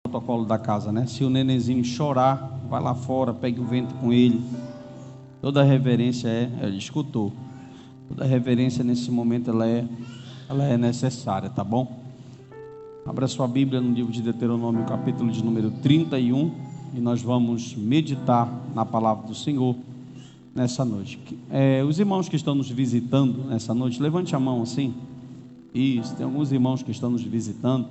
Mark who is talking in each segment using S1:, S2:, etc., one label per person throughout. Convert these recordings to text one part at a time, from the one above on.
S1: Protocolo da casa, né? Se o nenenzinho chorar, vai lá fora, pegue o vento com ele. Toda reverência ele escutou. Toda reverência nesse momento ela é necessária, tá bom? Abra sua Bíblia no livro de Deuteronômio, capítulo de número 31, e nós vamos meditar na palavra do Senhor nessa noite. Os irmãos que estão nos visitando nessa noite, levante a mão assim. Isso, tem alguns irmãos que estão nos visitando.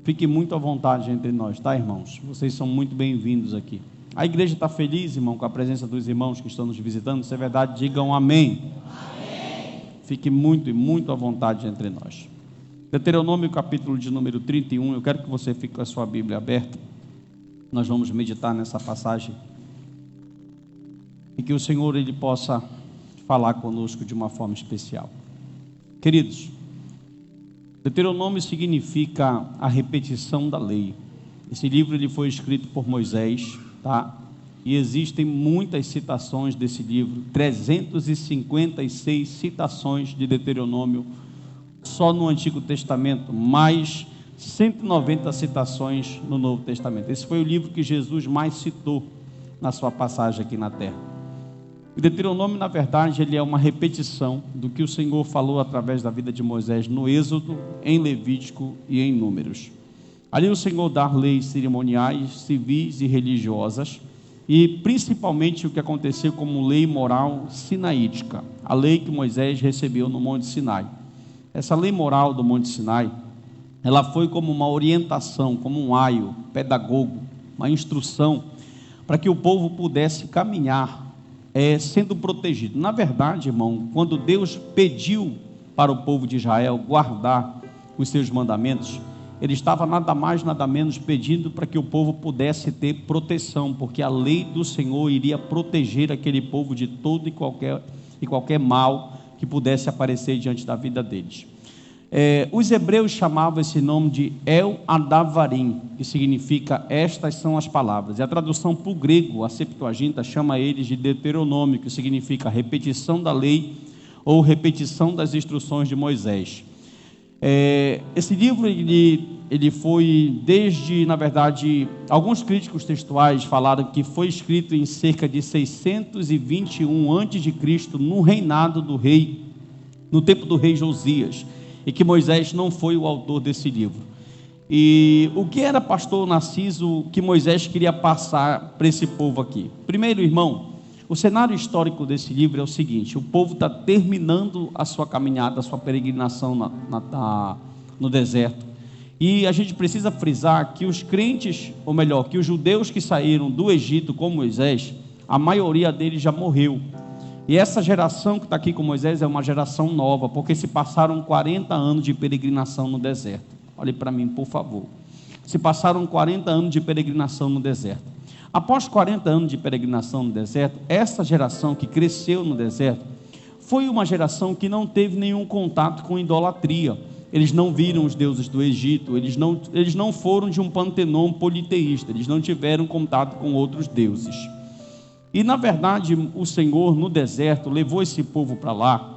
S1: Fique muito à vontade entre nós, tá, irmãos? Vocês são muito bem-vindos aqui. A igreja está feliz, irmão, com a presença dos irmãos que estão nos visitando. Se é verdade, digam amém. Amém. Fique muito à vontade entre nós. Deuteronômio, capítulo de número 31. Eu quero que você fique com a sua Bíblia aberta. Nós vamos meditar nessa passagem. E que o Senhor, Ele possa falar conosco de uma forma especial. Queridos, Deuteronômio significa a repetição da lei. Esse livro ele foi escrito por Moisés, tá? E existem muitas citações desse livro, 356 citações de Deuteronômio só no Antigo Testamento, mais 190 citações no Novo Testamento. Esse foi o livro que Jesus mais citou na sua passagem aqui na terra. O Deuteronômio, na verdade, ele é uma repetição do que o Senhor falou através da vida de Moisés no Êxodo, em Levítico e em Números. Ali o Senhor dá leis cerimoniais, civis e religiosas, e principalmente o que aconteceu como lei moral sinaítica, a lei que Moisés recebeu no Monte Sinai. Essa lei moral do Monte Sinai, ela foi como uma orientação, como um aio pedagogo, uma instrução, para que o povo pudesse caminhar sendo protegido. Na verdade, irmão, quando Deus pediu para o povo de Israel guardar os seus mandamentos, Ele estava nada mais, nada menos pedindo para que o povo pudesse ter proteção, porque a lei do Senhor iria proteger aquele povo de todo e qualquer mal que pudesse aparecer diante da vida deles. Os hebreus chamavam esse nome de El Adavarim, que significa estas são as palavras, e a tradução para o grego, a Septuaginta, chama eles de Deuteronômio, que significa repetição da lei ou repetição das instruções de Moisés. Esse livro ele foi desde, na verdade, alguns críticos textuais falaram que foi escrito em cerca de 621 a.C., no reinado do rei, no tempo do rei Josias, e que Moisés não foi o autor desse livro. E o que era, pastor Narciso, que Moisés queria passar para esse povo aqui? Primeiro, irmão, o cenário histórico desse livro é o seguinte: o povo está terminando a sua caminhada, a sua peregrinação no deserto, e a gente precisa frisar que os crentes, ou melhor, que os judeus que saíram do Egito com Moisés, a maioria deles já morreu. E essa geração que está aqui com Moisés é uma geração nova, porque se passaram 40 anos de peregrinação no deserto. Olhe para mim, por favor. Se passaram 40 anos de peregrinação no deserto. Após 40 anos de peregrinação no deserto, essa geração que cresceu no deserto foi uma geração que não teve nenhum contato com idolatria. Eles não viram os deuses do Egito, eles não foram de um panteão politeísta, eles não tiveram contato com outros deuses. E na verdade o Senhor no deserto levou esse povo para lá,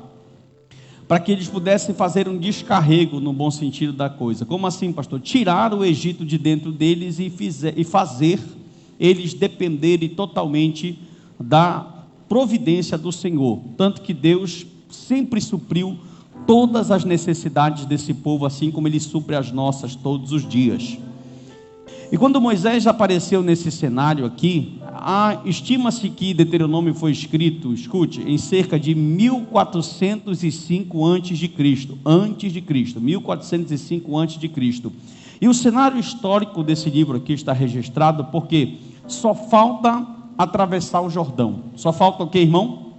S1: para que eles pudessem fazer um descarrego no bom sentido da coisa. Como assim, pastor? Tirar o Egito de dentro deles e fazer eles dependerem totalmente da providência do Senhor. Tanto que Deus sempre supriu todas as necessidades desse povo, assim como Ele supre as nossas todos os dias. E quando Moisés apareceu nesse cenário aqui, estima-se que Deuteronômio foi escrito, escute, em cerca de 1405 a.C., 1405 a.C. E o cenário histórico desse livro aqui está registrado porque só falta atravessar o Jordão. Só falta o que, irmão?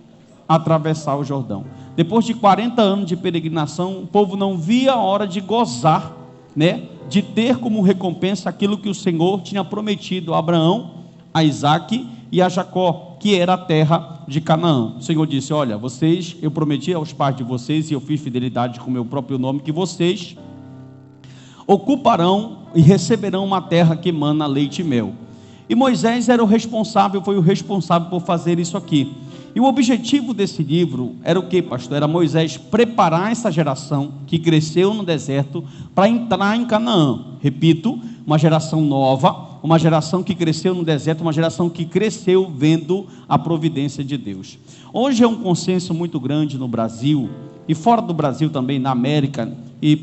S1: Atravessar o Jordão. Depois de 40 anos de peregrinação, o povo não via a hora de gozar, né? De ter como recompensa aquilo que o Senhor tinha prometido a Abraão, a Isaque e a Jacó, que era a terra de Canaã. O Senhor disse: olha, eu prometi aos pais de vocês, e eu fiz fidelidade com o meu próprio nome, que vocês ocuparão e receberão uma terra que emana leite e mel. E Moisés foi o responsável por fazer isso aqui. E o objetivo desse livro era o que, pastor? Era Moisés preparar essa geração que cresceu no deserto para entrar em Canaã. Repito, uma geração nova, uma geração que cresceu no deserto, uma geração que cresceu vendo a providência de Deus. Hoje é um consenso muito grande no Brasil, e fora do Brasil também, na América, e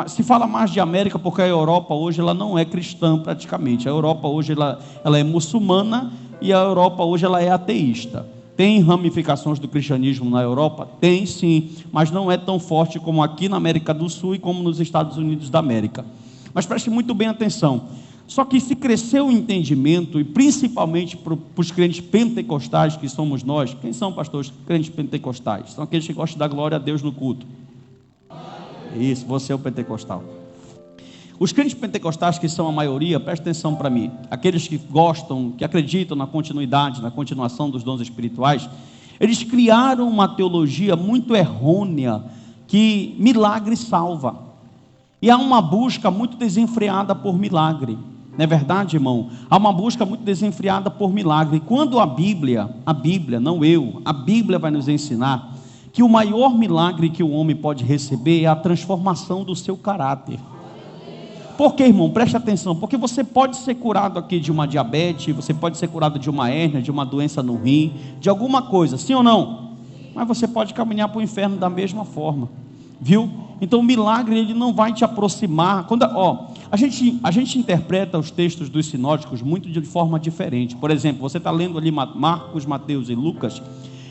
S1: se fala mais de América porque a Europa hoje ela não é cristã praticamente. A Europa hoje ela é muçulmana, e a Europa hoje ela é ateísta. Tem ramificações do cristianismo na Europa? Tem sim, mas não é tão forte como aqui na América do Sul e como nos Estados Unidos da América. Mas preste muito bem atenção. Só que se cresceu o entendimento, e principalmente para os crentes pentecostais, que somos nós. Quem são, pastores, crentes pentecostais? São aqueles que gostam da glória a Deus no culto. Isso, você é o pentecostal. Os crentes pentecostais, que são a maioria, preste atenção para mim, aqueles que gostam, que acreditam na continuidade, na continuação dos dons espirituais, eles criaram uma teologia muito errônea, que milagre salva, e há uma busca muito desenfreada por milagre, não é verdade, irmão? Há uma busca muito desenfreada por milagre, e quando a Bíblia, não eu, a Bíblia vai nos ensinar, que o maior milagre que o homem pode receber é a transformação do seu caráter. Por quê, irmão? Preste atenção, porque você pode ser curado aqui de uma diabetes, você pode ser curado de uma hérnia, de uma doença no rim, de alguma coisa, sim ou não? Mas você pode caminhar para o inferno da mesma forma, viu? Então o milagre ele não vai te aproximar. A gente interpreta os textos dos sinóticos muito de forma diferente. Por exemplo, você está lendo ali Marcos, Mateus e Lucas,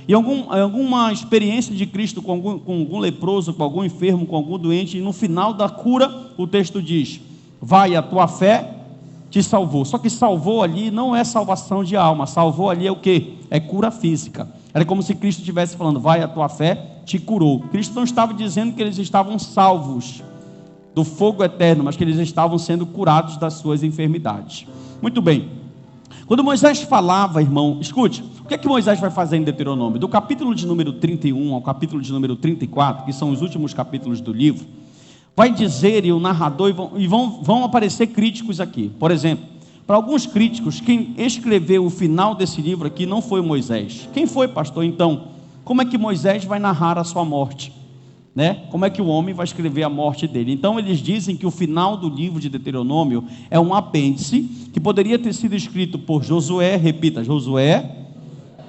S1: e alguma experiência de Cristo com algum leproso, com algum enfermo, com algum doente, e no final da cura o texto diz: vai, a tua fé te salvou. Só que salvou ali não é salvação de alma, salvou ali é o quê? É cura física. Era como se Cristo estivesse falando: vai, a tua fé te curou. Cristo não estava dizendo que eles estavam salvos do fogo eterno, mas que eles estavam sendo curados das suas enfermidades. Muito bem. Quando Moisés falava, irmão, escute, o que é que Moisés vai fazer em Deuteronômio? Do capítulo de número 31 ao capítulo de número 34, que são os últimos capítulos do livro, vai dizer, e o narrador, vão aparecer críticos aqui. Por exemplo, para alguns críticos, quem escreveu o final desse livro aqui não foi Moisés. Quem foi, pastor? Então, como é que Moisés vai narrar a sua morte? Como é que o homem vai escrever a morte dele? Então eles dizem que o final do livro de Deuteronômio é um apêndice que poderia ter sido escrito por Josué, repita, Josué,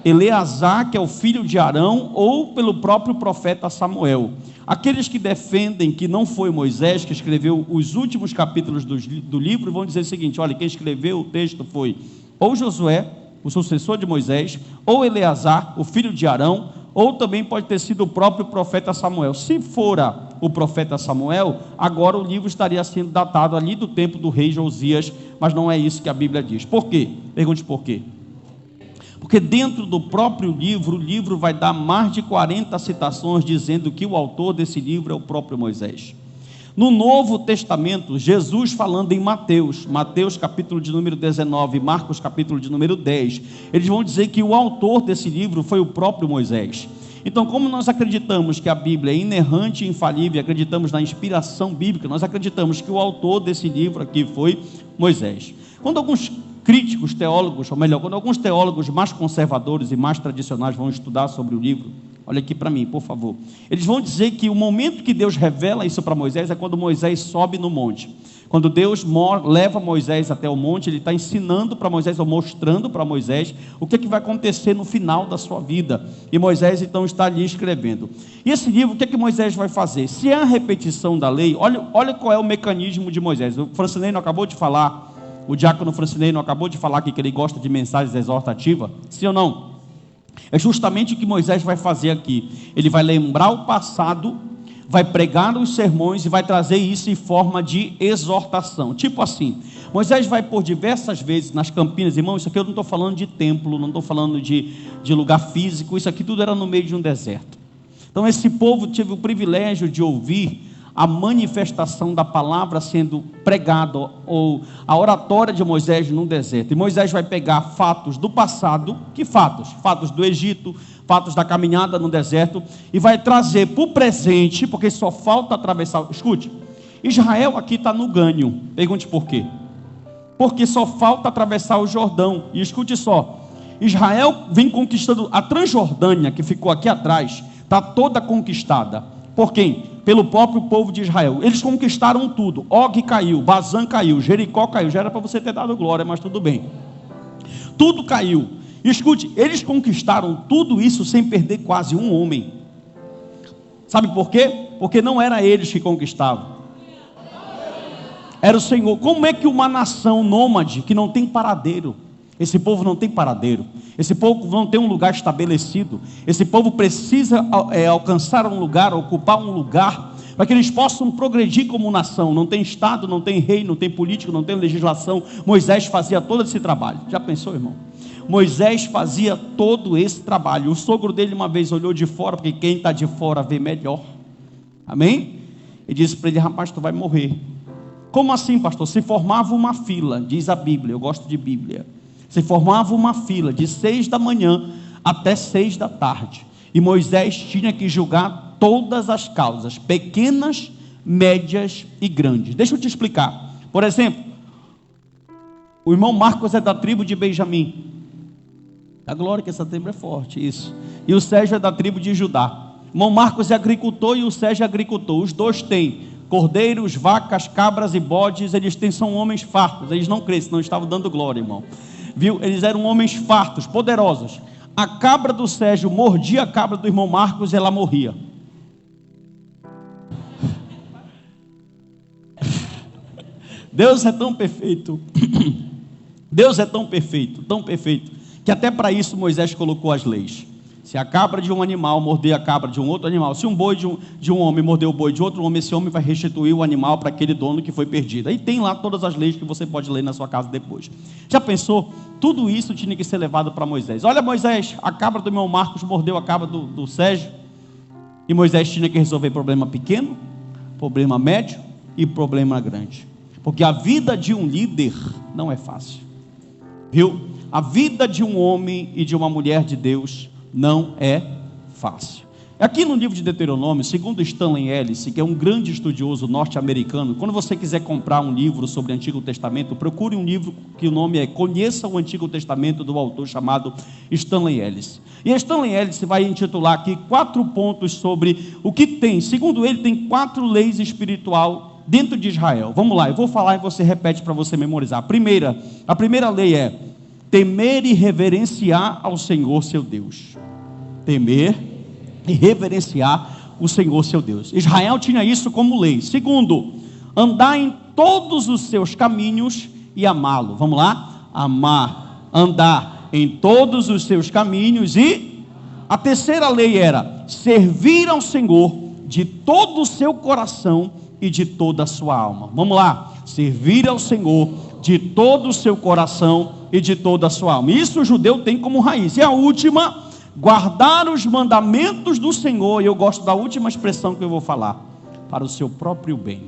S1: Eleazar, que é o filho de Arão, ou pelo próprio profeta Samuel. Aqueles que defendem que não foi Moisés que escreveu os últimos capítulos do livro vão dizer o seguinte: olha, quem escreveu o texto foi ou Josué, o sucessor de Moisés, ou Eleazar, o filho de Arão, ou também pode ter sido o próprio profeta Samuel. Se fora o profeta Samuel, agora o livro estaria sendo datado ali do tempo do rei Josias, mas não é isso que a Bíblia diz. Por quê? Pergunte por quê. Porque dentro do próprio livro, o livro vai dar mais de 40 citações dizendo que o autor desse livro é o próprio Moisés. No Novo Testamento, Jesus falando em Mateus capítulo de número 19, Marcos capítulo de número 10, eles vão dizer que o autor desse livro foi o próprio Moisés. Então, como nós acreditamos que a Bíblia é inerrante e infalível, acreditamos na inspiração bíblica, nós acreditamos que o autor desse livro aqui foi Moisés. Quando alguns críticos teólogos, ou melhor, quando alguns teólogos mais conservadores e mais tradicionais vão estudar sobre o livro, olha aqui para mim, por favor, eles vão dizer que o momento que Deus revela isso para Moisés é quando Moisés sobe no monte. Quando Deus leva Moisés até o monte, Ele está ensinando para Moisés, ou mostrando para Moisés, o que vai acontecer no final da sua vida. E Moisés então está ali escrevendo. E esse livro, o que Moisés vai fazer? Se é a repetição da lei, olha qual é o mecanismo de Moisés. O Francinei não acabou de falar, o diácono Francinei não acabou de falar aqui que ele gosta de mensagens exortativas? Sim ou não? É justamente o que Moisés vai fazer aqui. Ele vai lembrar o passado, vai pregar os sermões e vai trazer isso em forma de exortação. Tipo assim, Moisés vai por diversas vezes nas campinas, irmão, isso aqui eu não estou falando de templo, não estou falando de lugar físico, isso aqui tudo era no meio de um deserto. Então esse povo teve o privilégio de ouvir a manifestação da palavra sendo pregada, ou a oratória de Moisés no deserto. E Moisés vai pegar fatos do passado, que fatos? Fatos do Egito, fatos da caminhada no deserto, e vai trazer para o presente, porque só falta atravessar. Escute, Israel aqui está no ganho. Pergunte por quê? Porque só falta atravessar o Jordão. E escute só, Israel vem conquistando a Transjordânia, que ficou aqui atrás, está toda conquistada. Por quem? pelo próprio povo de Israel. Eles conquistaram tudo. Og caiu, Bazã caiu, Jericó caiu. Já era para você ter dado glória, mas tudo bem. Tudo caiu. Escute, eles conquistaram tudo isso sem perder quase um homem. Sabe por quê? Porque não era eles que conquistavam, era o Senhor. Como é que uma nação nômade, que não tem paradeiro, esse povo não tem paradeiro, esse povo não tem um lugar estabelecido, esse povo precisa alcançar um lugar, ocupar um lugar, para que eles possam progredir como nação. Não tem estado, não tem rei, não tem político, não tem legislação. Moisés fazia todo esse trabalho. Já pensou, irmão? Moisés fazia todo esse trabalho. O sogro dele uma vez olhou de fora, porque quem está de fora vê melhor. Amém? E disse para ele: rapaz, tu vai morrer. Como assim, pastor? Se formava uma fila, diz a Bíblia, eu gosto de Bíblia. Se formava uma fila de 6 da manhã até 6 da tarde. E Moisés tinha que julgar todas as causas, pequenas, médias e grandes. Deixa eu te explicar. Por exemplo, o irmão Marcos é da tribo de Benjamim. A glória que essa tribo é forte, isso. E o Sérgio é da tribo de Judá. O irmão Marcos é agricultor e o Sérgio é agricultor. Os dois têm cordeiros, vacas, cabras e bodes. Eles são homens fartos. Eles não crescem, não estavam dando glória, irmão. Viu? Eles eram homens fartos, poderosos. A cabra do Sérgio mordia a cabra do irmão Marcos e ela morria. Deus é tão perfeito. Deus é tão perfeito, que até para isso Moisés colocou as leis. Se a cabra de um animal morder a cabra de um outro animal, se um boi de um homem morder o boi de outro homem, esse homem vai restituir o animal para aquele dono que foi perdido. Aí tem lá todas as leis que você pode ler na sua casa depois. Já pensou? Tudo isso tinha que ser levado para Moisés. Olha, Moisés, a cabra do irmão Marcos mordeu a cabra do Sérgio, e Moisés tinha que resolver problema pequeno, problema médio e problema grande. Porque a vida de um líder não é fácil. Viu? A vida de um homem e de uma mulher de Deus não é fácil. Aqui no livro de Deuteronômio, segundo Stanley Ellis, que é um grande estudioso norte-americano, quando você quiser comprar um livro sobre o Antigo Testamento, procure um livro que o nome é Conheça o Antigo Testamento, do autor chamado Stanley Ellis. E Stanley Ellis vai intitular aqui 4 pontos sobre o que tem. Segundo ele, tem 4 leis espirituais dentro de Israel. Vamos lá, eu vou falar e você repete para você memorizar. A primeira lei é temer e reverenciar ao Senhor seu Deus. Temer e reverenciar o Senhor seu Deus. Israel tinha isso como lei. Segundo, andar em todos os seus caminhos e amá-lo. Vamos lá? Amar, andar em todos os seus caminhos e... A terceira lei era servir ao Senhor de todo o seu coração e de toda a sua alma. Vamos lá? Servir ao Senhor de todo o seu coração e de toda a sua alma. Isso o judeu tem como raiz. E a última, guardar os mandamentos do Senhor. E eu gosto da última expressão que eu vou falar: para o seu próprio bem.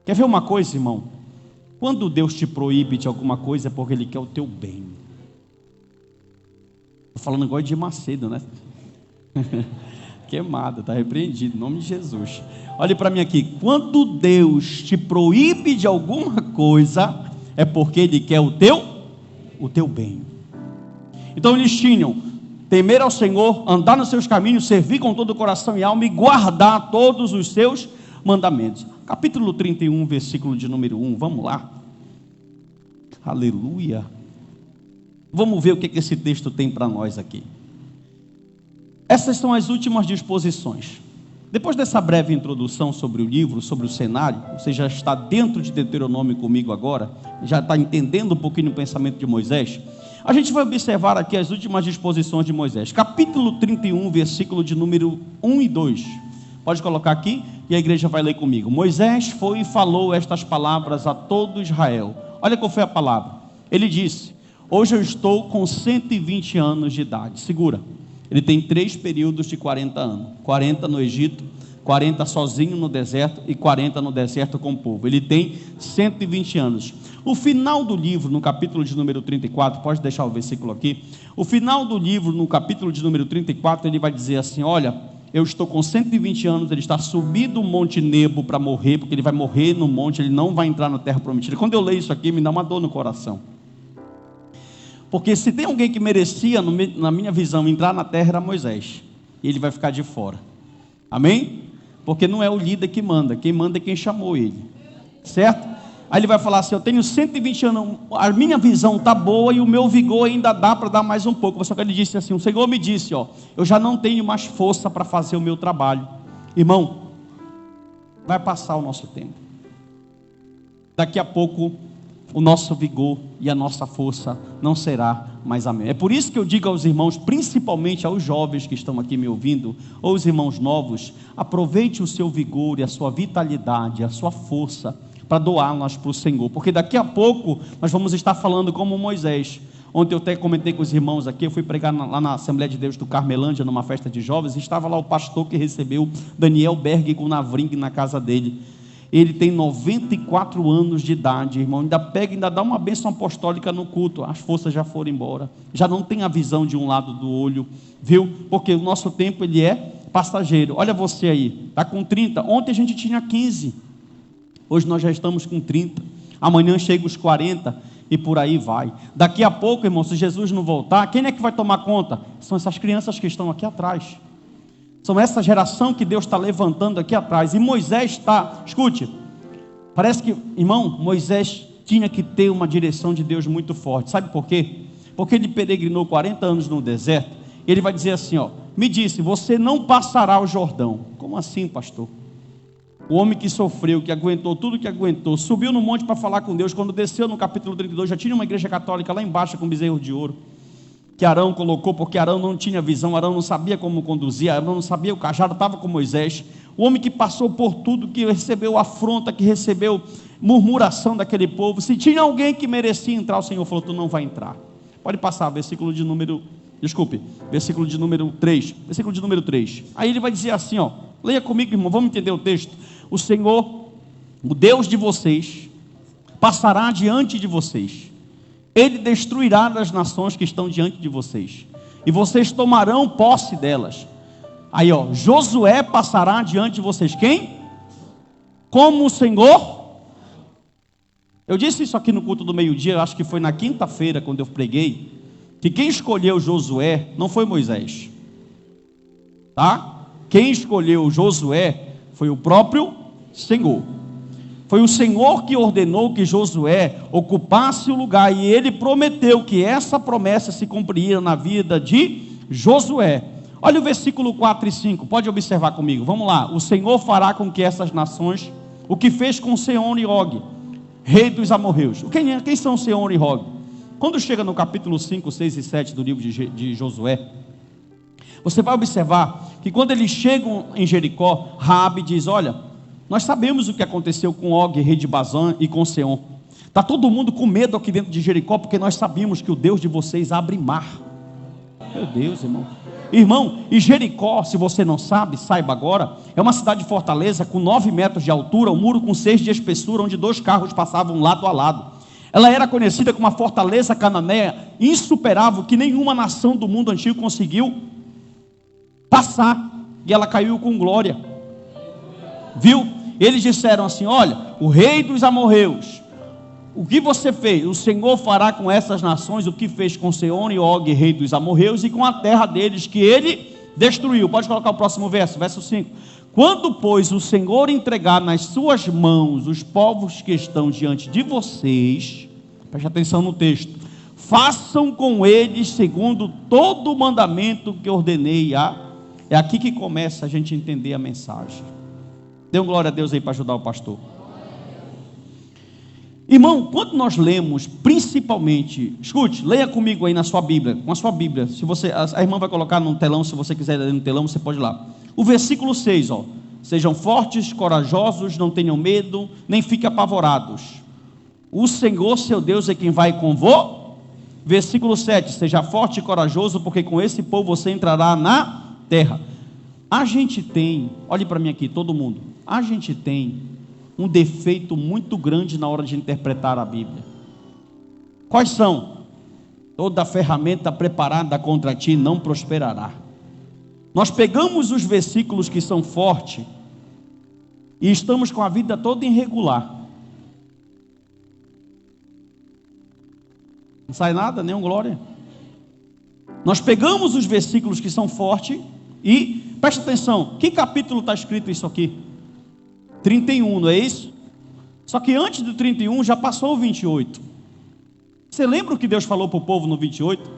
S1: Quer ver uma coisa, irmão? Quando Deus te proíbe de alguma coisa é porque Ele quer o teu bem. Estou falando agora de Macedo, né? Queimada, está repreendido, em nome de Jesus. Olhe para mim aqui. Quando Deus te proíbe de alguma coisa, é porque Ele quer o teu bem. Então eles tinham temer ao Senhor, andar nos seus caminhos, servir com todo o coração e alma e guardar todos os seus mandamentos. Capítulo 31, versículo de número 1, vamos lá. Aleluia. Vamos ver o que esse texto tem para nós aqui. Essas são as últimas disposições. Depois dessa breve introdução sobre o livro, sobre o cenário, você já está dentro de Deuteronômio comigo agora, já está entendendo um pouquinho o pensamento de Moisés. A gente vai observar aqui as últimas disposições de Moisés. Capítulo 31, versículo de número 1 e 2. Pode colocar aqui e a igreja vai ler comigo. Moisés foi e falou estas palavras a todo Israel. Olha qual foi a palavra. Ele disse: hoje eu estou com 120 anos de idade. Segura. Ele tem 3 períodos de 40 anos. 40 no Egito, 40 sozinho no deserto e 40 no deserto com o povo. Ele tem 120 anos. O final do livro, no capítulo de número 34, pode deixar o versículo aqui. O final do livro, no capítulo de número 34, ele vai dizer assim: olha, eu estou com 120 anos, ele está subindo o Monte Nebo para morrer, porque ele vai morrer no monte, ele não vai entrar na terra prometida. Quando eu leio isso aqui, me dá uma dor no coração. Porque se tem alguém que merecia, na minha visão, entrar na terra, era Moisés. E ele vai ficar de fora. Amém? porque não é o líder que manda, quem manda é quem chamou ele, certo? Aí ele vai falar assim: eu tenho 120 anos, a minha visão está boa e o meu vigor ainda dá para dar mais um pouco. Só que ele disse assim: o Senhor me disse, ó, eu já não tenho mais força para fazer o meu trabalho. Irmão, vai passar o nosso tempo. Daqui a pouco o nosso vigor e a nossa força não será mais a mesma. É por isso que eu digo aos irmãos, principalmente aos jovens que estão aqui me ouvindo, ou os irmãos novos, aproveite o seu vigor e a sua vitalidade, a sua força, para doá-las para o Senhor, porque daqui a pouco nós vamos estar falando como Moisés. Ontem eu até comentei com os irmãos aqui, eu fui pregar lá na Assembleia de Deus do Carmelândia, numa festa de jovens, e estava lá o pastor que recebeu Daniel Berg com o Navring na casa dele. Ele tem 94 anos de idade, irmão, ainda pega, ainda dá uma bênção apostólica no culto, as forças já foram embora, já não tem a visão de um lado do olho, viu? Porque o nosso tempo ele é passageiro. Olha você aí, está com 30, ontem a gente tinha 15, hoje nós já estamos com 30, amanhã chega os 40 e por aí vai. Daqui a pouco, irmão, se Jesus não voltar, quem é que vai tomar conta? São essas crianças que estão aqui atrás. São essa geração que Deus está levantando aqui atrás. E Moisés está, escute, parece que, irmão, Moisés tinha que ter uma direção de Deus muito forte. Sabe por quê? Porque ele peregrinou 40 anos no deserto. Ele vai dizer assim, ó, me disse, você não passará o Jordão. Como assim, pastor? O homem que sofreu, que aguentou tudo que aguentou, subiu no monte para falar com Deus. Quando desceu no capítulo 32, já tinha uma igreja católica lá embaixo com bezerro de ouro, que Arão colocou, porque Arão não tinha visão, Arão não sabia como conduzir, Arão não sabia, o cajado estava com Moisés. O homem que passou por tudo, que recebeu afronta, que recebeu murmuração daquele povo. Se tinha alguém que merecia entrar, o Senhor falou, tu não vai entrar. Pode passar, versículo de número 3. Aí ele vai dizer assim, ó, leia comigo, irmão, vamos entender o texto. O Senhor, o Deus de vocês, passará diante de vocês. Ele destruirá as nações que estão diante de vocês, e vocês tomarão posse delas. Aí ó, Josué passará diante de vocês. Quem? Como o Senhor. Eu disse isso aqui no culto do meio-dia, acho que foi na quinta-feira quando eu preguei, que quem escolheu Josué não foi Moisés, tá? Quem escolheu Josué foi o próprio Senhor. Foi o Senhor que ordenou que Josué ocupasse o lugar, e ele prometeu que essa promessa se cumpriria na vida de Josué. Olha o versículo 4 e 5, pode observar comigo, vamos lá. O Senhor fará com que essas nações, o que fez com Seom e Og, rei dos amorreus. Quem são Seom e Og? Quando chega no capítulo 5, 6 e 7 do livro de Josué, você vai observar que quando eles chegam em Jericó, Raabe diz, olha, nós sabemos o que aconteceu com Og, rei de Bazã, e com Seom. Está todo mundo com medo aqui dentro de Jericó, porque nós sabemos que o Deus de vocês abre mar. Meu Deus, irmão. Irmão, e Jericó, se você não sabe, saiba agora, é uma cidade fortaleza com 9 metros de altura, um muro com 6 de espessura, onde 2 carros passavam lado a lado. Ela era conhecida como uma fortaleza cananeia insuperável, que nenhuma nação do mundo antigo conseguiu passar, e ela caiu com glória. Viu? Eles disseram assim, olha, o rei dos amorreus, o que você fez? O Senhor fará com essas nações o que fez com Seom e Og, rei dos amorreus, e com a terra deles que ele destruiu. Pode colocar o próximo verso, verso 5. Quando, pois, o Senhor entregar nas suas mãos os povos que estão diante de vocês, preste atenção no texto, façam com eles segundo todo o mandamento que ordenei. É aqui que começa a gente entender a mensagem. Dê um glória a Deus aí para ajudar o pastor. Irmão, quando nós lemos, principalmente, escute, leia comigo aí na sua Bíblia, com a sua Bíblia, se você, a irmã vai colocar no telão, se você quiser ler no telão, você pode ir lá. O versículo 6, ó, sejam fortes, corajosos, não tenham medo, nem fiquem apavorados. O Senhor, seu Deus, é quem vai com você. Versículo 7, seja forte e corajoso, porque com esse povo você entrará na terra. A gente tem, olhe para mim aqui, todo mundo, a gente tem um defeito muito grande na hora de interpretar a Bíblia. Quais são? Toda ferramenta preparada contra ti não prosperará. Nós pegamos os versículos que são fortes e estamos com a vida toda irregular. Não sai nada, nenhum glória. Nós pegamos os versículos que são fortes e Presta atenção, que capítulo está escrito isso aqui? 31, não é isso? Só que antes do 31 já passou o 28. Você lembra o que Deus falou para o povo no 28?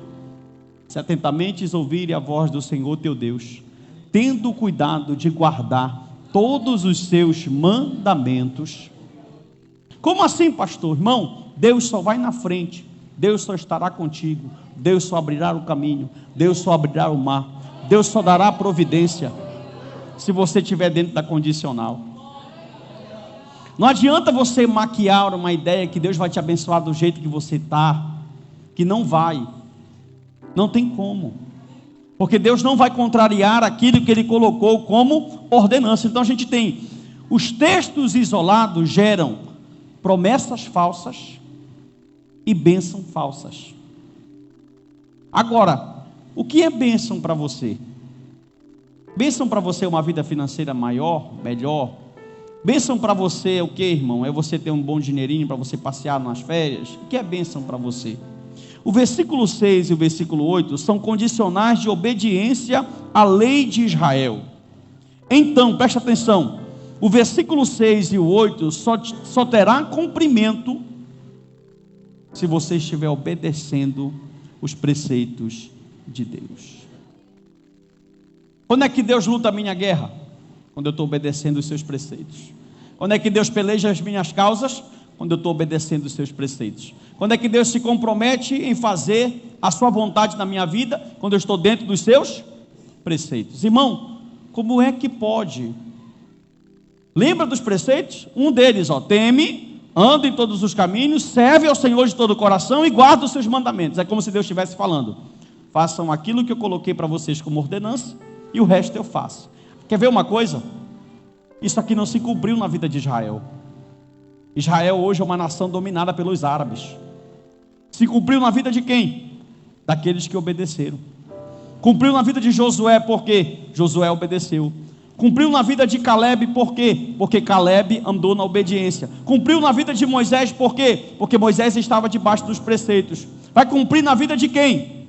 S1: Se atentamente ouvirem a voz do Senhor teu Deus, tendo cuidado de guardar todos os seus mandamentos. Como assim, pastor? Irmão, Deus só vai na frente, Deus só estará contigo, Deus só abrirá o caminho, Deus só abrirá o mar, Deus só dará providência, se você estiver dentro da condicional. Não adianta você maquiar uma ideia que Deus vai te abençoar do jeito que você está, que não vai, não tem como, porque Deus não vai contrariar aquilo que Ele colocou como ordenança. Então a gente tem, os textos isolados geram promessas falsas e bênçãos falsas. Agora, o que é bênção para você? Bênção para você é uma vida financeira maior, melhor? Bênção para você é o que, irmão? É você ter um bom dinheirinho para você passear nas férias? O que é bênção para você? O versículo 6 e o versículo 8 são condicionais de obediência à lei de Israel. Então, presta atenção, o versículo 6 e o 8 só terá cumprimento se você estiver obedecendo os preceitos de Deus. Quando é que Deus luta a minha guerra? Quando eu estou obedecendo os seus preceitos. Quando é que Deus peleja as minhas causas? Quando eu estou obedecendo os seus preceitos. Quando é que Deus se compromete em fazer a sua vontade na minha vida? Quando eu estou dentro dos seus preceitos. Irmão, como é que pode? Lembra dos preceitos? Um deles, teme, anda em todos os caminhos, serve ao Senhor de todo o coração e guarda os seus mandamentos. É como se Deus estivesse falando: façam aquilo que eu coloquei para vocês como ordenança e o resto eu faço. Quer ver uma coisa? Isso aqui não se cumpriu na vida de Israel. Israel hoje é uma nação dominada pelos árabes. Se cumpriu na vida de quem? Daqueles que obedeceram. Cumpriu na vida de Josué, por quê? Josué obedeceu. Cumpriu na vida de Caleb, por quê? Porque Caleb andou na obediência. Cumpriu na vida de Moisés, por quê? Porque Moisés estava debaixo dos preceitos. Vai cumprir na vida de quem?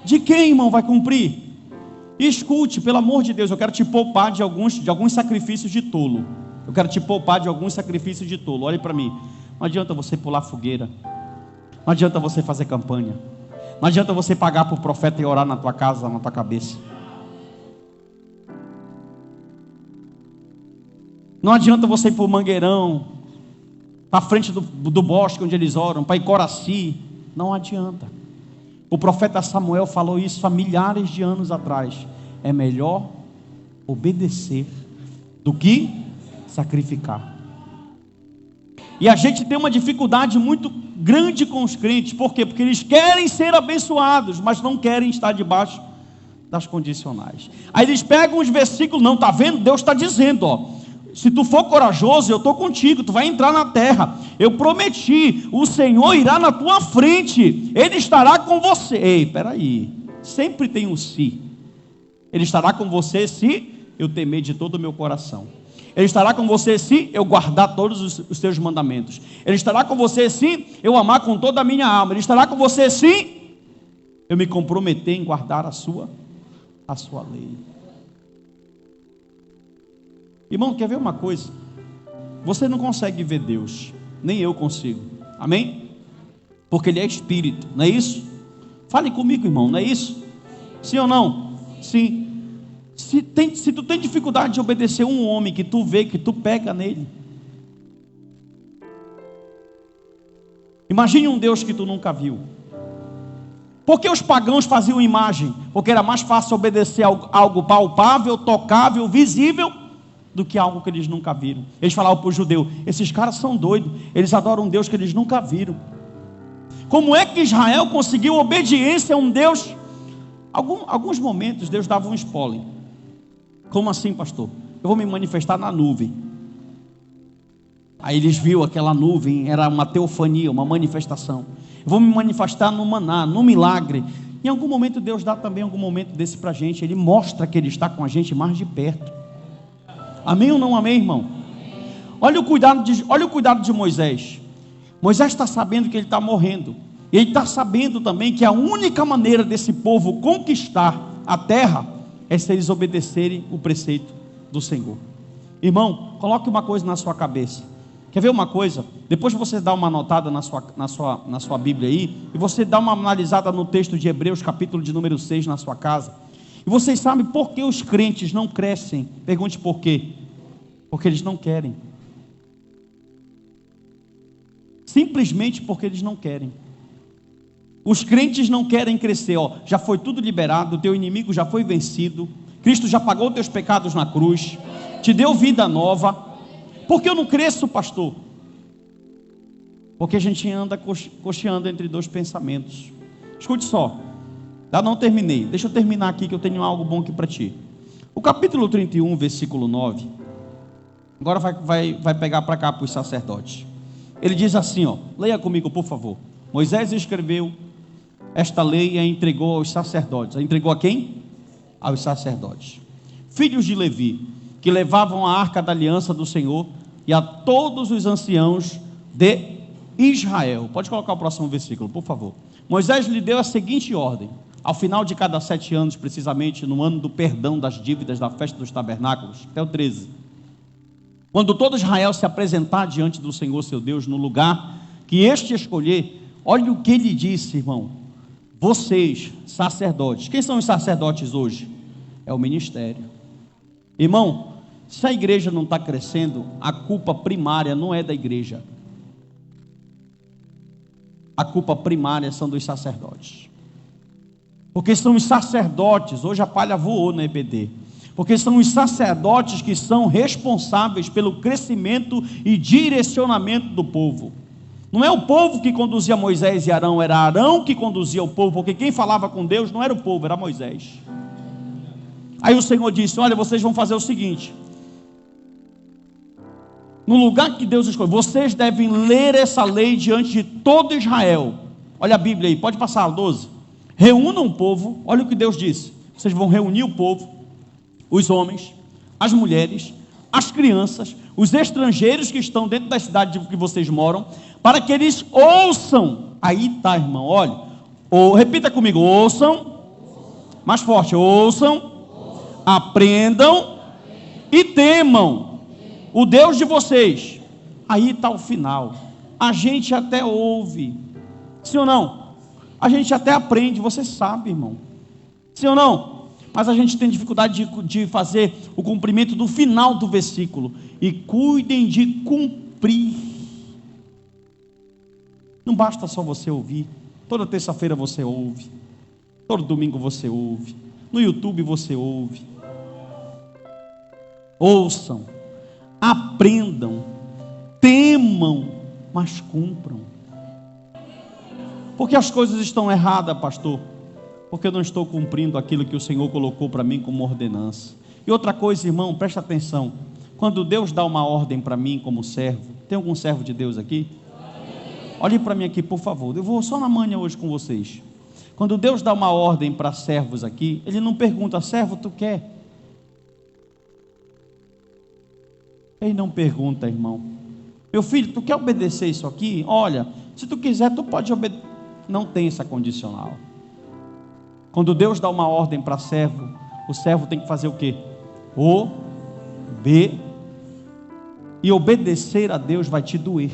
S1: De quem, irmão, vai cumprir? Escute, pelo amor de Deus, eu quero te poupar de alguns sacrifícios de tolo. Eu quero te poupar de alguns sacrifícios de tolo. Olhe para mim. Não adianta você pular fogueira. Não adianta você fazer campanha. Não adianta você pagar para o profeta e orar na tua casa, na tua cabeça. Não adianta você ir para o Mangueirão, para frente do bosque onde eles oram, para ir Coraci. Não adianta. O profeta Samuel falou isso há milhares de anos atrás. É melhor obedecer do que sacrificar. E a gente tem uma dificuldade muito grande com os crentes. Por quê? Porque eles querem ser abençoados, mas não querem estar debaixo das condicionais. Aí eles pegam os versículos, não, está vendo? Deus está dizendo, se tu for corajoso, eu estou contigo, tu vai entrar na terra, eu prometi, o Senhor irá na tua frente, Ele estará com você. Ei, peraí, sempre tem um se. Ele estará com você se eu temer de todo o meu coração. Ele estará com você se eu guardar todos os teus mandamentos. Ele estará com você se eu amar com toda a minha alma. Ele estará com você se eu me comprometer em guardar a sua lei. Irmão, quer ver uma coisa? Você não consegue ver Deus, nem eu consigo, amém? Porque Ele é Espírito, não é isso? Fale comigo, irmão, não é isso? Sim ou não? Sim. Se tu tem dificuldade de obedecer um homem que tu vê, que tu pega nele, imagine um Deus que tu nunca viu. Por que os pagãos faziam imagem? Porque era mais fácil obedecer algo palpável, tocável, visível, do que algo que eles nunca viram. Eles falavam para o judeu: esses caras são doidos, eles adoram um Deus que eles nunca viram. Como é que Israel conseguiu obediência a um Deus? Alguns momentos Deus dava um spoiler. Como assim, pastor? Eu vou me manifestar na nuvem. Aí eles viram aquela nuvem, era uma teofania, uma manifestação. Eu vou me manifestar no maná, no milagre. Em algum momento Deus dá também algum momento desse para a gente. Ele mostra que Ele está com a gente mais de perto. Amém ou não amém, irmão? Olha o cuidado de Moisés. Moisés está sabendo que ele está morrendo. E ele está sabendo também que a única maneira desse povo conquistar a terra é se eles obedecerem o preceito do Senhor. Irmão, coloque uma coisa na sua cabeça. Quer ver uma coisa? Depois você dá uma anotada na sua Bíblia aí, e você dá uma analisada no texto de Hebreus, capítulo de número 6, na sua casa. E vocês sabem por que os crentes não crescem? Pergunte por quê. Porque eles não querem. Simplesmente porque eles não querem. Os crentes não querem crescer, já foi tudo liberado, o teu inimigo já foi vencido, Cristo já pagou teus pecados na cruz, te deu vida nova. Por que eu não cresço, pastor? Porque a gente anda cocheando entre dois pensamentos. Escute só, não terminei, deixa eu terminar aqui que eu tenho algo bom aqui para ti. O capítulo 31, versículo 9, agora vai pegar para cá para os sacerdotes. Ele diz assim, leia comigo por favor. Moisés escreveu esta lei e a entregou aos sacerdotes. A entregou a quem? Aos sacerdotes, filhos de Levi, que levavam a arca da aliança do Senhor, e a todos os anciãos de Israel. Pode colocar o próximo versículo, por favor. Moisés lhe deu a seguinte ordem: ao final de cada 7 anos, precisamente no ano do perdão das dívidas da festa dos tabernáculos, até o 13, quando todo Israel se apresentar diante do Senhor seu Deus, no lugar que este escolher, olha o que ele disse, irmão. Vocês, sacerdotes, quem são os sacerdotes hoje? É o ministério. Irmão, se a igreja não está crescendo, a culpa primária não é da igreja. A culpa primária são dos sacerdotes. Porque são os sacerdotes, hoje a palha voou na EBD, porque são os sacerdotes que são responsáveis pelo crescimento e direcionamento do povo. Não é o povo que conduzia Moisés e Arão, era Arão que conduzia o povo, porque quem falava com Deus não era o povo, era Moisés. Aí o Senhor disse: olha, vocês vão fazer o seguinte, no lugar que Deus escolheu, vocês devem ler essa lei diante de todo Israel. Olha a Bíblia aí, pode passar, 12. Reúnam o povo, olha o que Deus disse, vocês vão reunir o povo, os homens, as mulheres, as crianças, os estrangeiros que estão dentro da cidade que vocês moram, para que eles ouçam. Aí está, irmão, olha, repita comigo: ouçam, mais forte, ouçam, aprendam e temam o Deus de vocês. Aí está o final. A gente até ouve, sim ou não? A gente até aprende, você sabe, irmão, sim ou não? Mas a gente tem dificuldade de fazer o cumprimento do final do versículo. E cuidem de cumprir. Não basta só você ouvir. Toda terça-feira você ouve, todo domingo você ouve, no YouTube você ouve. Ouçam, aprendam, temam, mas cumpram. Porque as coisas estão erradas, pastor? Porque eu não estou cumprindo aquilo que o Senhor colocou para mim como ordenança. E outra coisa, irmão, presta atenção. Quando Deus dá uma ordem para mim como servo, tem algum servo de Deus aqui? Olhe para mim aqui, por favor. Eu vou só na manhã hoje com vocês. Quando Deus dá uma ordem para servos aqui, Ele não pergunta: servo, tu quer? Ele não pergunta, irmão: meu filho, tu quer obedecer isso aqui? Olha, se tu quiser, tu pode obedecer. Não tem essa condicional. Quando Deus dá uma ordem para servo, o servo tem que fazer o quê? E obedecer a Deus vai te doer.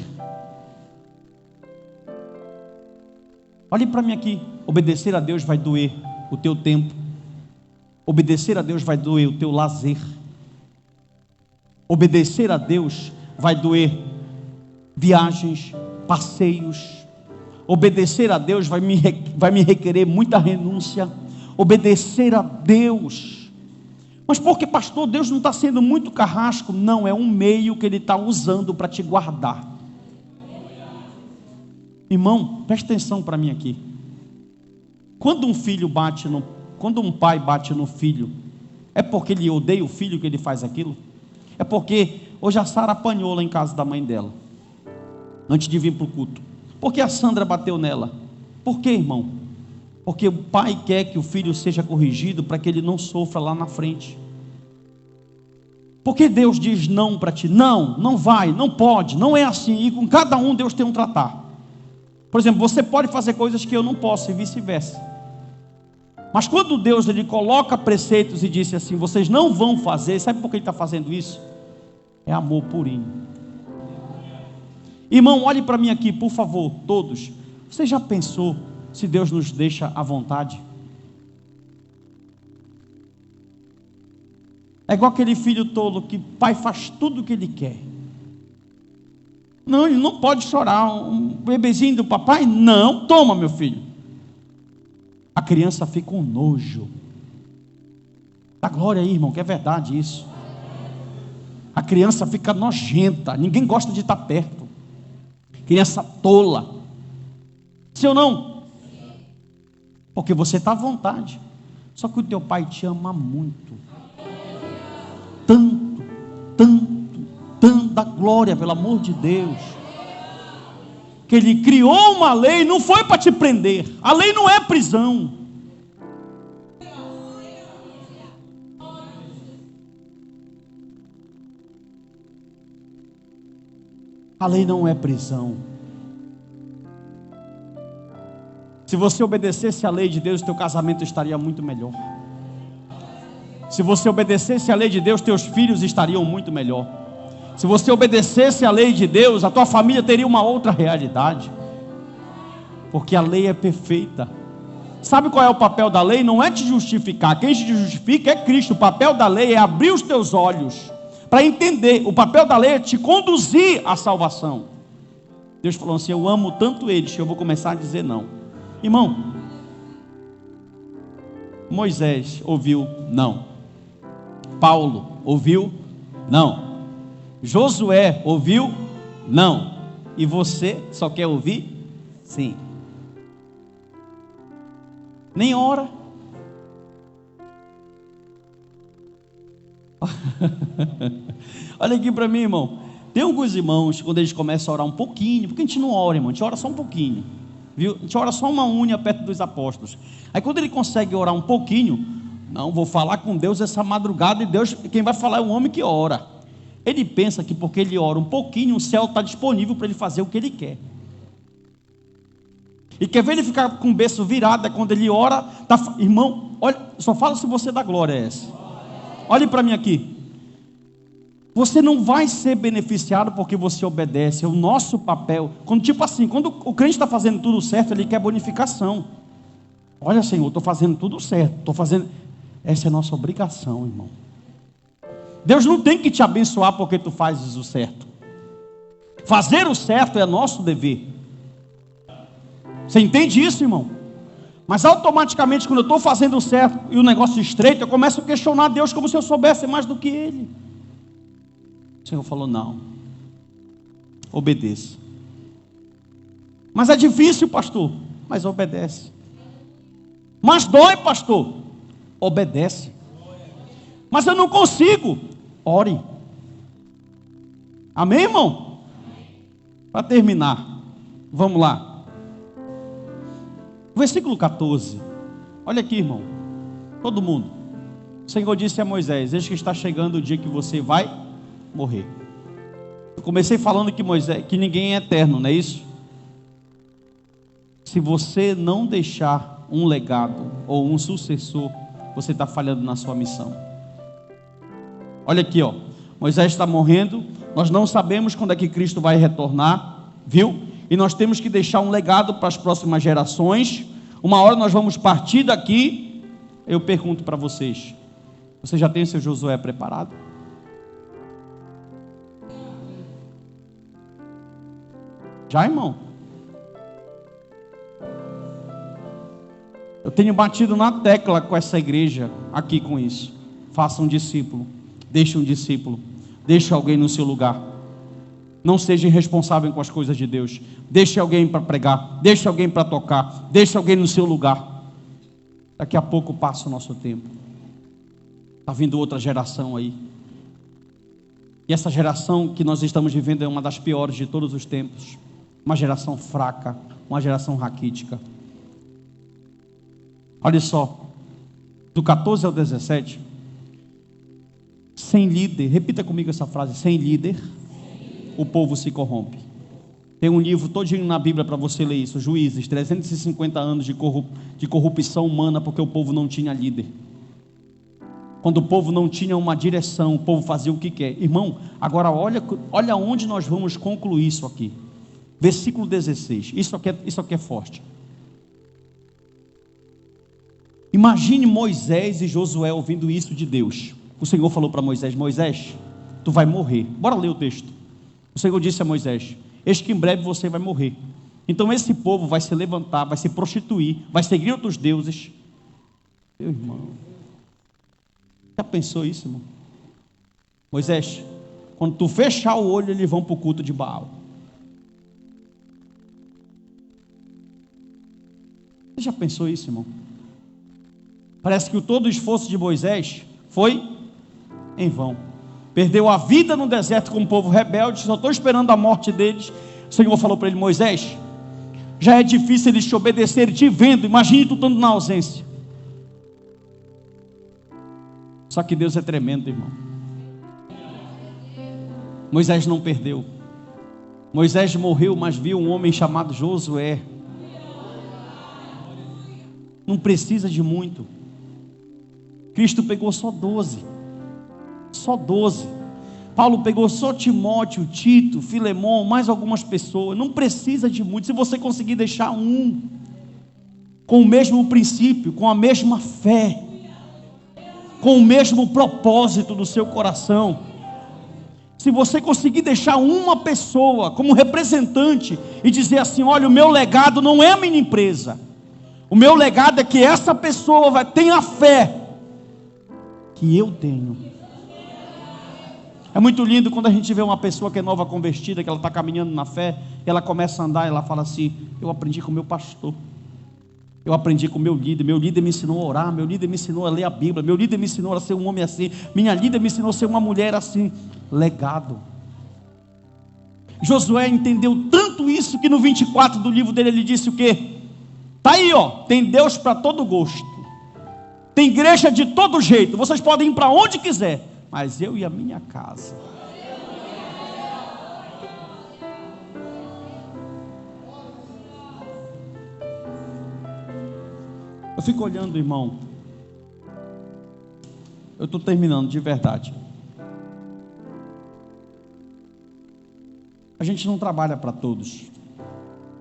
S1: Olhe para mim aqui. Obedecer a Deus vai doer o teu tempo. Obedecer a Deus vai doer o teu lazer. Obedecer a Deus vai doer viagens, passeios. Obedecer a Deus vai me requerer muita renúncia. Obedecer a Deus. Mas por que, pastor, Deus não está sendo muito carrasco? Não, é um meio que Ele está usando para te guardar. Irmão, presta atenção para mim aqui. Quando um pai bate no filho, é porque ele odeia o filho que ele faz aquilo? É porque hoje a Sara apanhou lá em casa da mãe dela, antes de vir para o culto. Por que a Sandra bateu nela? Por que, irmão? Porque o pai quer que o filho seja corrigido para que ele não sofra lá na frente. Porque Deus diz não para ti? Não, não vai, não pode, não é assim. E com cada um Deus tem um tratar. Por exemplo, você pode fazer coisas que eu não posso e vice-versa. Mas quando Deus ele coloca preceitos e disse assim, vocês não vão fazer, sabe por que ele está fazendo isso? É amor purinho. Irmão, olhe para mim aqui, por favor, todos. Você já pensou se Deus nos deixa à vontade? É igual aquele filho tolo que pai faz tudo o que ele quer. Não, ele não pode chorar. Um bebezinho do papai? Não, toma meu filho. A criança fica com nojo. Dá glória aí, irmão, que é verdade isso. A criança fica nojenta, ninguém gosta de estar perto. Criança tola. Sim ou não? Porque você está à vontade. Só que o teu pai te ama muito. Tanto, dá glória, pelo amor de Deus, que ele criou uma lei, não foi para te prender, a lei não é prisão, a lei não é prisão. Se você obedecesse à lei de Deus, teu casamento estaria muito melhor. Se você obedecesse à lei de Deus, teus filhos estariam muito melhor. Se você obedecesse à lei de Deus, a tua família teria uma outra realidade. Porque a lei é perfeita. Sabe qual é o papel da lei? Não é te justificar. Quem te justifica é Cristo. O papel da lei é abrir os teus olhos para entender. O papel da lei é te conduzir à salvação. Deus falou assim, eu amo tanto eles que eu vou começar a dizer não. Irmão, Moisés ouviu não. Paulo ouviu não. Josué ouviu não. E você só quer ouvir sim. Nem ora. Olha aqui para mim, irmão. Tem alguns irmãos, quando eles começam a orar um pouquinho, porque a gente não ora, irmão, a gente ora só um pouquinho, viu? A gente ora só uma unha perto dos apóstolos. Aí quando ele consegue orar um pouquinho, não, vou falar com Deus essa madrugada, e Deus, quem vai falar é o homem que ora. Ele pensa que porque ele ora um pouquinho, o céu está disponível para ele fazer o que ele quer. E quer ver ele ficar com o berço virado, é quando ele ora, tá, irmão, olha, só fala se você dá glória a essa. Olhe para mim aqui. Você não vai ser beneficiado porque você obedece. É o nosso papel. Quando tipo assim, quando o crente está fazendo tudo certo, ele quer bonificação. Olha, Senhor, estou fazendo tudo certo, estou fazendo. Essa é a nossa obrigação, irmão. Deus não tem que te abençoar porque tu fazes o certo. Fazer o certo é nosso dever. Você entende isso, irmão? Mas automaticamente, quando eu estou fazendo o certo e o negócio estreito, eu começo a questionar Deus como se eu soubesse mais do que Ele. O Senhor falou, não, obedeça. Mas é difícil, pastor. Mas obedece. Mas dói, pastor. Obedece. Mas eu não consigo. Ore. Amém, irmão? Para terminar, vamos lá. Versículo 14. Olha aqui, irmão. Todo mundo. O Senhor disse a Moisés, eis que está chegando o dia que você vai morrer. Eu comecei falando que ninguém é eterno, não é isso? Se você não deixar um legado ou um sucessor, você está falhando na sua missão. Olha aqui, ó. Moisés está morrendo. Nós não sabemos quando é que Cristo vai retornar, viu? E nós temos que deixar um legado para as próximas gerações. Uma hora nós vamos partir daqui. Eu pergunto para vocês: você já tem o seu Josué preparado? Já, irmão? Eu tenho batido na tecla com essa igreja aqui com isso. Faça um discípulo. Deixe um discípulo. Deixe alguém no seu lugar. Não seja irresponsável com as coisas de Deus. Deixe alguém para pregar. Deixe alguém para tocar. Deixe alguém no seu lugar. Daqui a pouco passa o nosso tempo. Está vindo outra geração aí. E essa geração que nós estamos vivendo é uma das piores de todos os tempos. Uma geração fraca. Uma geração raquítica. Olha só. Do 14 ao 17. Sem líder. Repita comigo essa frase. Sem líder, o povo se corrompe. Tem um livro todinho na Bíblia para você ler isso, Juízes, 350 anos de corrupção humana, porque o povo não tinha líder. Quando o povo não tinha uma direção, o povo fazia o que quer. Irmão, agora olha onde nós vamos concluir isso aqui. Versículo 16, isso aqui é forte. Imagine Moisés e Josué ouvindo isso de Deus. O Senhor falou para Moisés: Moisés, tu vai morrer. Bora ler o texto. O Senhor disse a Moisés: eis que em breve você vai morrer. Então esse povo vai se levantar, vai se prostituir, vai seguir outros deuses. Meu irmão, já pensou isso, irmão? Moisés, quando tu fechar o olho, eles vão para o culto de Baal. Você já pensou isso, irmão? Parece que todo o esforço de Moisés foi em vão. Perdeu a vida no deserto com um povo rebelde, só estou esperando a morte deles. O Senhor falou para ele: Moisés, já é difícil eles te obedecerem, te vendo, imagine tu estando na ausência. Só que Deus é tremendo, irmão. Moisés não perdeu. Moisés morreu, mas viu um homem chamado Josué. Não precisa de muito. Cristo pegou só 12. Só 12. Paulo pegou só Timóteo, Tito, Filemon, mais algumas pessoas. Não precisa de muito. Se você conseguir deixar um com o mesmo princípio, com a mesma fé, com o mesmo propósito do seu coração, se você conseguir deixar uma pessoa como representante e dizer assim: olha, o meu legado não é a minha empresa, o meu legado é que essa pessoa ter a fé que eu tenho. É muito lindo quando a gente vê uma pessoa que é nova convertida, que ela está caminhando na fé, e ela começa a andar, e ela fala assim: eu aprendi com o meu pastor, eu aprendi com o meu líder me ensinou a orar, meu líder me ensinou a ler a Bíblia, meu líder me ensinou a ser um homem assim, minha líder me ensinou a ser uma mulher assim. Legado. Josué entendeu tanto isso, que no 24 do livro dele ele disse o quê? Está aí, ó, tem Deus para todo gosto, tem igreja de todo jeito, vocês podem ir para onde quiser, mas eu e a minha casa. Eu fico olhando, irmão. Eu estou terminando de verdade. A gente não trabalha para todos.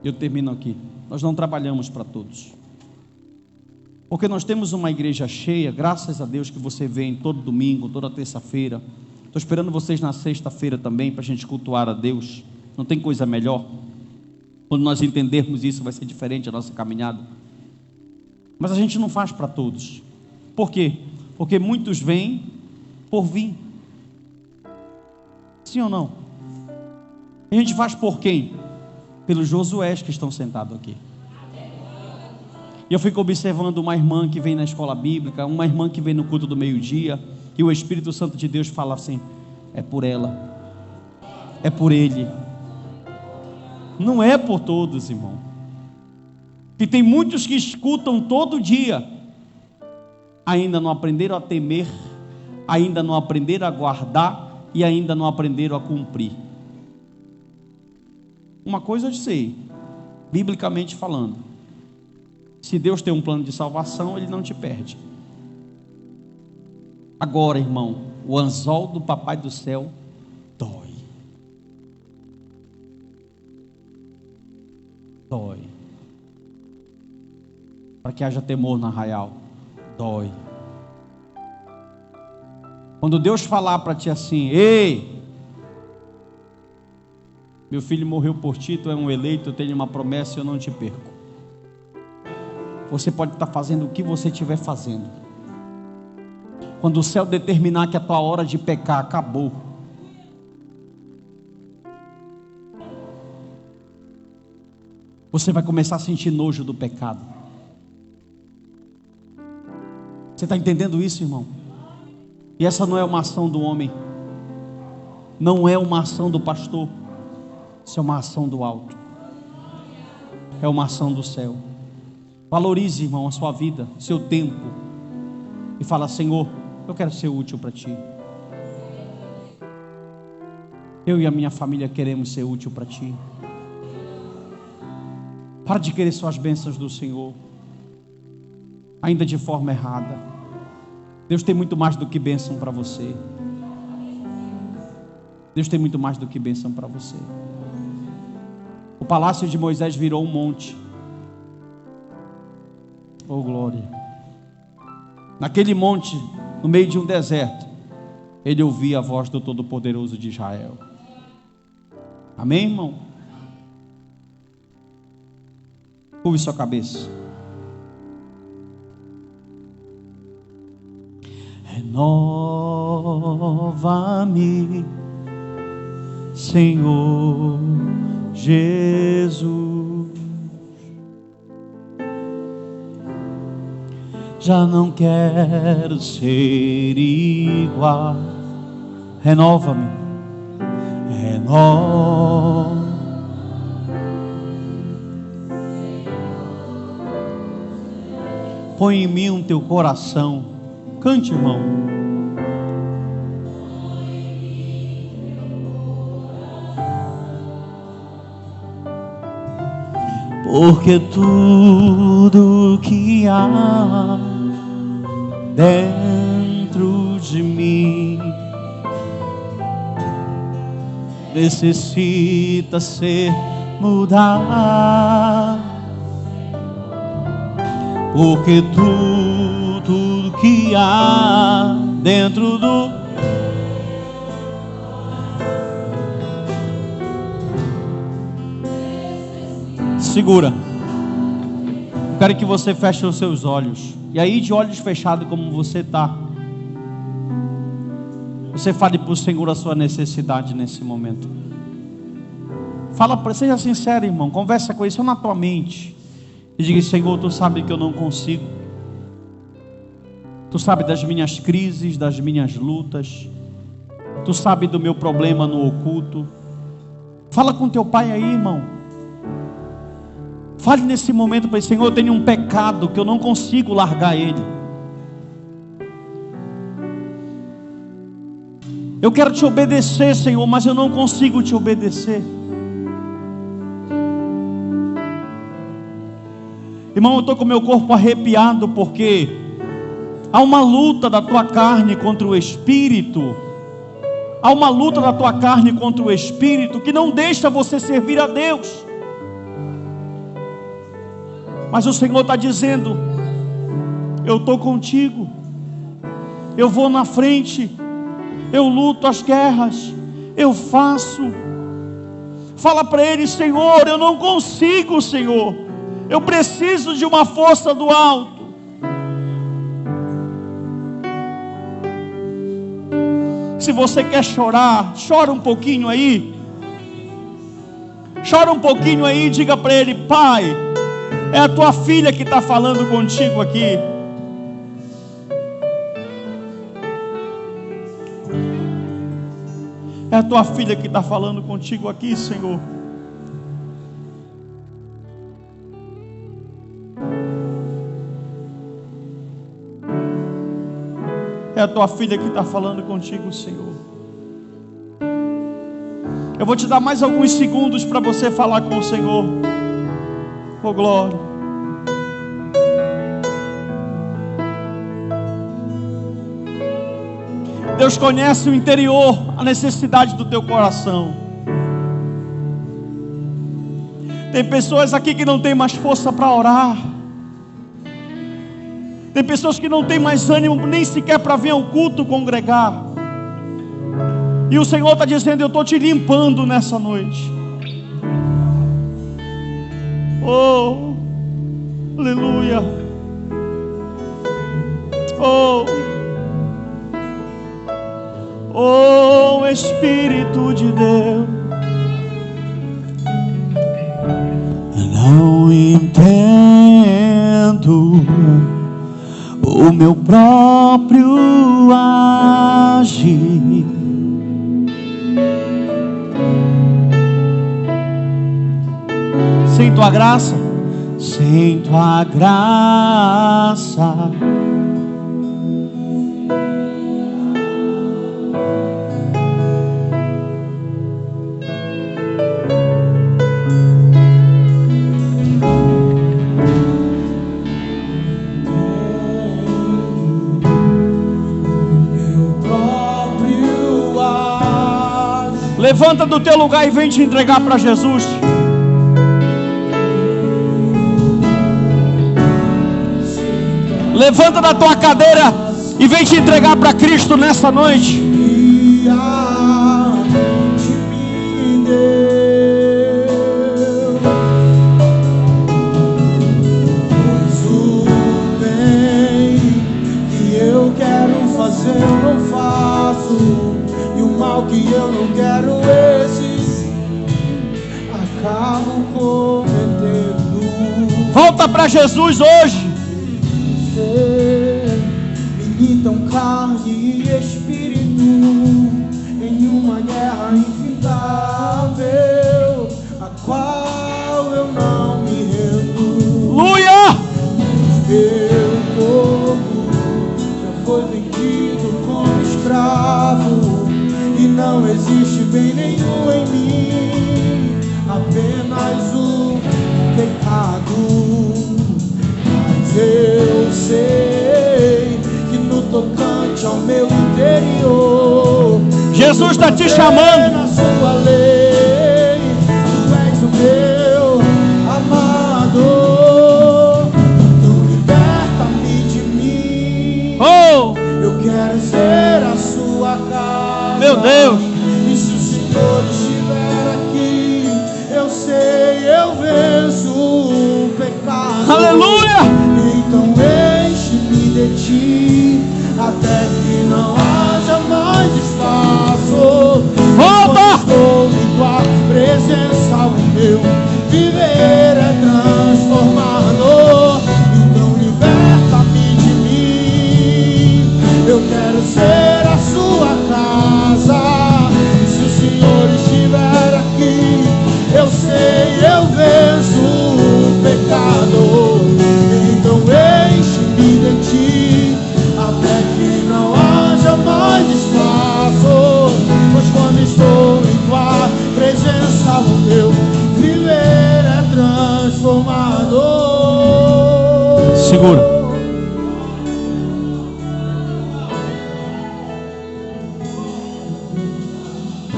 S1: Eu termino aqui. Nós não trabalhamos para todos. Porque nós temos uma igreja cheia, graças a Deus que você vem todo domingo, toda terça-feira. Estou esperando vocês na sexta-feira também, para a gente cultuar a Deus. Não tem coisa melhor. Quando nós entendermos isso, vai ser diferente a nossa caminhada. Mas a gente não faz para todos. Por quê? Porque muitos vêm por vir. Sim ou não? A gente faz por quem? Pelos Josués que estão sentados aqui. E eu fico observando uma irmã que vem na escola bíblica, uma irmã que vem no culto do meio-dia, e o Espírito Santo de Deus fala assim: é por ela, é por ele. Não é por todos, irmão. E tem muitos que escutam todo dia, ainda não aprenderam a temer, ainda não aprenderam a guardar e ainda não aprenderam a cumprir. Uma coisa eu sei, biblicamente falando: se Deus tem um plano de salvação, Ele não te perde. Agora, irmão, o anzol do Papai do Céu dói. Dói. Para que haja temor no arraial, dói. Quando Deus falar para ti assim: ei, meu filho morreu por ti, tu é um eleito, eu tenho uma promessa e eu não te perco. Você pode estar fazendo o que você estiver fazendo. Quando o céu determinar que a tua hora de pecar acabou, você vai começar a sentir nojo do pecado. Você está entendendo isso, irmão? E essa não é uma ação do homem, não é uma ação do pastor, isso é uma ação do alto, é uma ação do céu. Valorize, irmão, a sua vida, seu tempo, e fala: Senhor, eu quero ser útil para ti. Eu e a minha família queremos ser útil para ti. Para de querer só as bênçãos do Senhor, ainda de forma errada. Deus tem muito mais do que bênção para você. Deus tem muito mais do que bênção para você. O palácio de Moisés virou um monte. Oh glória! Naquele monte, no meio de um deserto, ele ouvia a voz do Todo-Poderoso de Israel. Amém, irmão? Curve sua cabeça. Renova-me, Senhor Jesus. Já não quero ser igual. Renova-me, renova. Põe em mim o teu coração. Cante, irmão. Porque tudo que há dentro de mim necessita ser mudado. Porque tudo que há dentro do segura. Eu quero que você feche os seus olhos. E aí, de olhos fechados, como você está, você fale para o Senhor a sua necessidade nesse momento. Seja sincero, irmão. Conversa com Ele só na tua mente. E diga: Senhor, Tu sabe que eu não consigo. Tu sabe das minhas crises, das minhas lutas. Tu sabe do meu problema no oculto. Fala com teu pai aí, irmão. Fale nesse momento para ele: Senhor, eu tenho um pecado que eu não consigo largar ele. Eu quero te obedecer, Senhor, mas eu não consigo te obedecer. Irmão, eu estou com o meu corpo arrepiado, porque há uma luta da tua carne contra o Espírito. Há uma luta da tua carne contra o Espírito que não deixa você servir a Deus. Mas o Senhor está dizendo: eu estou contigo, eu vou na frente, eu luto as guerras, eu faço. Fala para Ele: Senhor, eu não consigo, Senhor, eu preciso de uma força do alto. Se você quer chorar, chora um pouquinho aí. Chora um pouquinho aí e diga para Ele: Pai, é a tua filha que está falando contigo aqui. É a tua filha que está falando contigo aqui, Senhor. É a tua filha que está falando contigo, Senhor. Eu vou te dar mais alguns segundos para você falar com o Senhor. Oh glória. Deus conhece o interior, a necessidade do teu coração. Tem pessoas aqui que não tem mais força para orar. Tem pessoas que não tem mais ânimo nem sequer para vir ao culto congregar. E o Senhor está dizendo: eu estou te limpando nessa noite. Oh, aleluia. Oh, Espírito de Deus. Não entendo o meu próprio agir. Sem tua graça, sem tua graça, Levanta do teu lugar e vem te entregar para Jesus. Levanta da tua cadeira e vem te entregar para Cristo nessa noite.
S2: Eu não faço, e o mal que eu não quero, esse acabo cometendo.
S1: Volta para Jesus hoje.
S2: Militam carne e espírito em uma guerra infindável, a qual eu não me rendo.
S1: Aleluia!
S2: Meu corpo já foi vendido como escravo, e não existe bem nenhum em mim, apenas o pecado. Mas eu sei que no tocante ao meu interior,
S1: Jesus está te chamando.
S2: na sua lei, tu és o meu amado. Então liberta-me de mim.
S1: Oh,
S2: Eu quero ser a sua casa.
S1: meu Deus.
S2: E se o Senhor estiver aqui, eu sei, eu venço o pecado.
S1: Aleluia!
S2: Então enche-me de ti, até que não haja mais espaço.
S1: Volta!
S2: Estou em tua presença, o meu viver é transformado. Então liberta-me de mim. Eu quero ser a sua casa. E se o Senhor estiver aqui, eu sei, eu venço o pecado. Então enche-me de ti, até que não haja mais espaço. Pois quando estou em tua presença, o meu viver é transformado.
S1: Segura.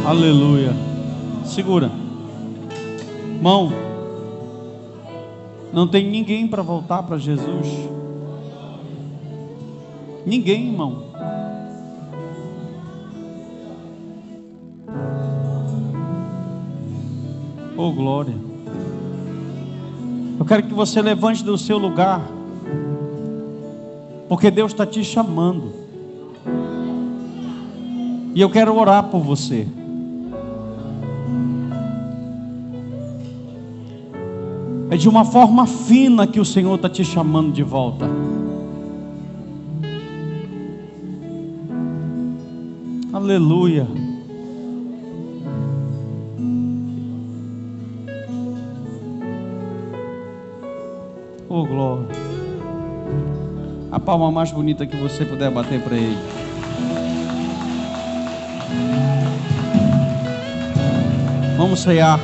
S1: Aleluia. Segura. Irmão, não tem ninguém para voltar para Jesus. Ninguém, irmão. Oh, glória. Eu quero que você levante do seu lugar, porque Deus está te chamando. E eu quero orar por você. É de uma forma fina que o Senhor está te chamando de volta. Aleluia. Oh, glória. A palma mais bonita que você puder bater para Ele. Vamos cear,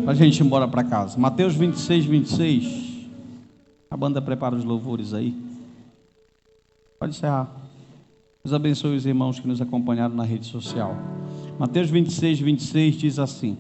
S1: para a gente ir embora para casa. Mateus 26, 26. A banda prepara os louvores aí. Pode encerrar. Deus abençoe os irmãos que nos acompanharam na rede social. Mateus 26, 26 diz assim: